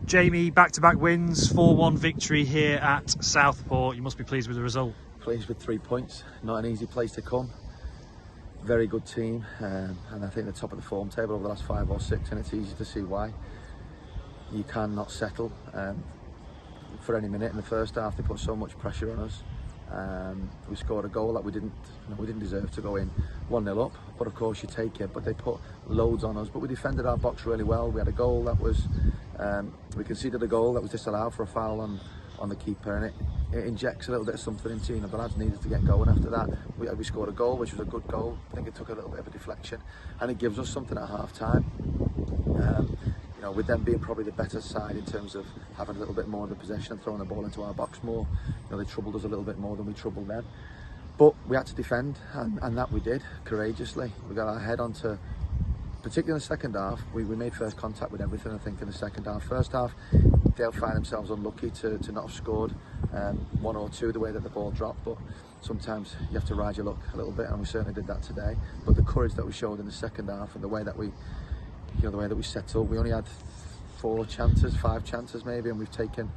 Jamie, back-to-back wins, 4-1 victory here at Southport. You must be pleased with the result. Pleased with 3 points. Not an easy place to come. Very good team, and I think they're top of the form table over the last 5 or 6, and it's easy to see why. You cannot settle for any minute in the first half. They put so much pressure on us. We scored a goal that we didn't deserve to go in, 1-0 up, but of course you take it. But they put loads on us, but we defended our box really well. We had a goal that was we conceded a goal that was disallowed for a foul on the keeper, and it injects a little bit of something into you. The lads needed to get going after that. We scored a goal, which was a good goal. I think it took a little bit of a deflection, and it gives us something at half time. You know, with them being probably the better side in terms of having a little bit more of the possession and throwing the ball into our box more. You know, they troubled us a little bit more than we troubled them. But we had to defend, and that we did courageously. We got our head onto, particularly in the second half, we made first contact with everything, I think, in the second half. First half, they'll find themselves unlucky to not have scored 1 or 2 the way that the ball dropped, but sometimes you have to ride your luck a little bit, and we certainly did that today. But the courage that we showed in the second half, and the way that we set up, we only had 5 chances maybe, and we've taken,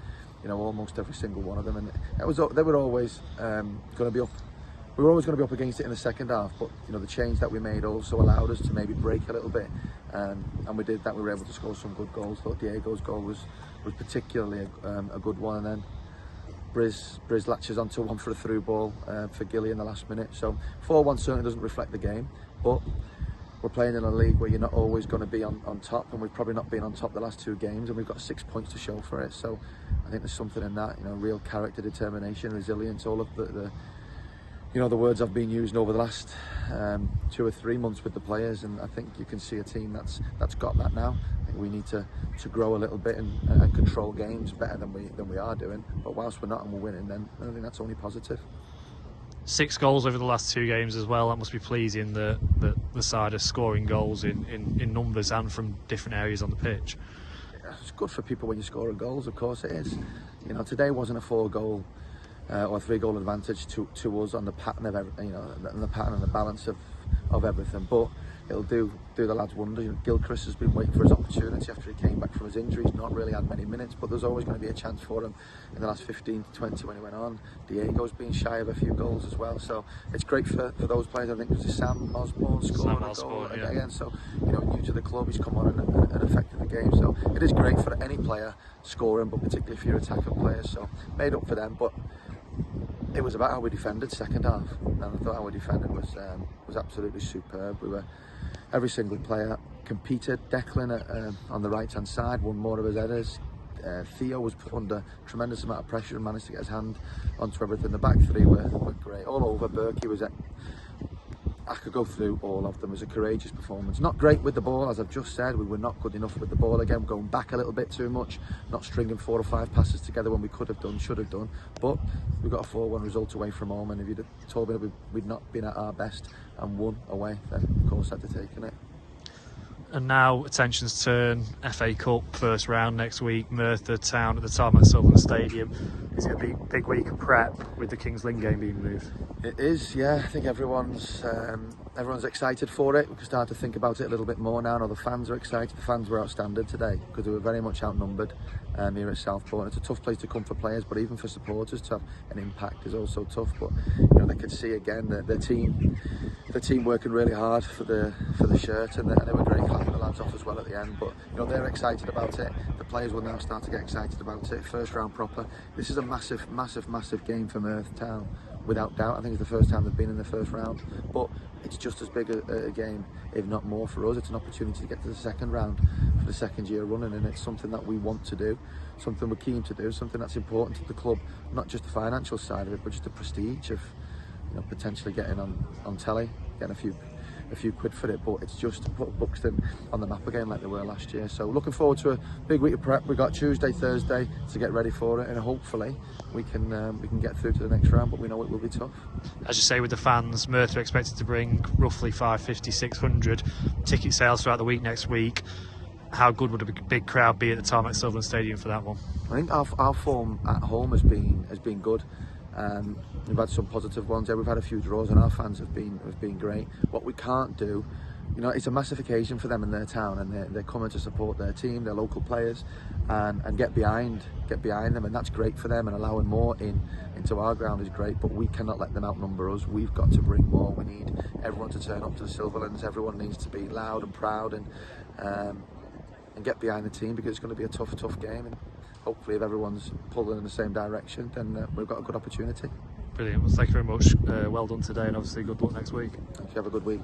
almost every single one of them, and they were always going to be up. We were always going to be up against it in the second half, but the change that we made also allowed us to maybe break a little bit, and we did that. We were able to score some good goals. I thought Diego's goal was particularly a good one, and then Briz latches onto one for a through ball for Gilly in the last minute. So 4-1 certainly doesn't reflect the game, but we're playing in a league where you're not always going to be on top, and we've probably not been on top the last 2 games, and we've got 6 points to show for it. So I think there's something in that, real character, determination, resilience, all of the words I've been using over the last 2 or 3 months with the players, and I think you can see a team that's got that now. I think we need to grow a little bit and control games better than we are doing. But whilst we're not and we're winning, then I think that's only positive. 6 goals over the last 2 games as well. That must be pleasing. The side of scoring goals in numbers and from different areas on the pitch. It's good for people when you're scoring goals. Of course it is. Today wasn't a 4-goal. Or a 3-goal advantage to us on the pattern of the pattern and the balance of everything, but it'll do the lads wonder. Gilchrist has been waiting for his opportunity after he came back from his injury. He's not really had many minutes, but there's always going to be a chance for him in the last 15 to 20 when he went on. Diego's been shy of a few goals as well, so it's great for those players. I think it was Sam Osborne scoring a goal again. So new to the club, he's come on and affected the game. So it is great for any player scoring, but particularly if you're attacking players. So made up for them, but it was about how we defended second half, and I thought how we defended was absolutely superb. Every single player competed. Declan on the right hand side won more of his headers. Theo was put under tremendous amount of pressure and managed to get his hand onto everything. The back 3 were great all over. Berkey was I could go through all of them. It was a courageous performance. Not great with the ball, as I've just said. We were not good enough with the ball again, going back a little bit too much, not stringing 4 or 5 passes together when we could have done, should have done. But we got a 4-1 result away from home, and if you'd have told me that we'd not been at our best and won away, then of course I'd have taken it. And now attentions turn, FA Cup first round next week, Merthyr Town at the Tarmac Sutherland Stadium. It's going to be a big week of prep with the Kings Lynn game being moved. It is, yeah. I think everyone's excited for it. We can start to think about it a little bit more now. The fans are excited. The fans were outstanding today because they were very much outnumbered here at Southport. And it's a tough place to come for players, but even for supporters to have an impact is also tough. But they could see again the team working really hard for the shirt, and they were great, clapping the lads off as well at the end. But they're excited about it. The players will now start to get excited about it. First round proper. This is a massive game for Merthyr Town, without doubt. I think it's the first time they've been in the first round, but it's just as big a game, if not more, for us. It's an opportunity to get to the second round for the second year running, and it's something that we want to do, something we're keen to do, something that's important to the club, not just the financial side of it, but just the prestige of potentially getting on telly, getting a few quid for it. But it's just to put Buxton on the map again like they were last year. So looking forward to a big week of prep. We've got Tuesday, Thursday to get ready for it, and hopefully we can get through to the next round, but we know it will be tough. As you say, with the fans, Merthyr are expected to bring roughly 550, 600 ticket sales throughout the week next week. How good would a big crowd be at the Tarmac Sutherland Stadium for that one? I think our form at home has been good. We've had some positive ones. We've had a few draws, and our fans have been great. What we can't do you know, it's a massive occasion for them in their town, and they're coming to support their team, their local players, and get behind them, and that's great for them. And allowing more into our ground is great, but we cannot let them outnumber us. We've got to bring more. We need everyone to turn up to the Silverlands. Everyone needs to be loud and proud, and get behind the team, because it's going to be a tough game. And hopefully, if everyone's pulling in the same direction, then we've got a good opportunity. Brilliant. Well, thank you very much. Well done today, and obviously good luck next week. Thank you. Have a good week.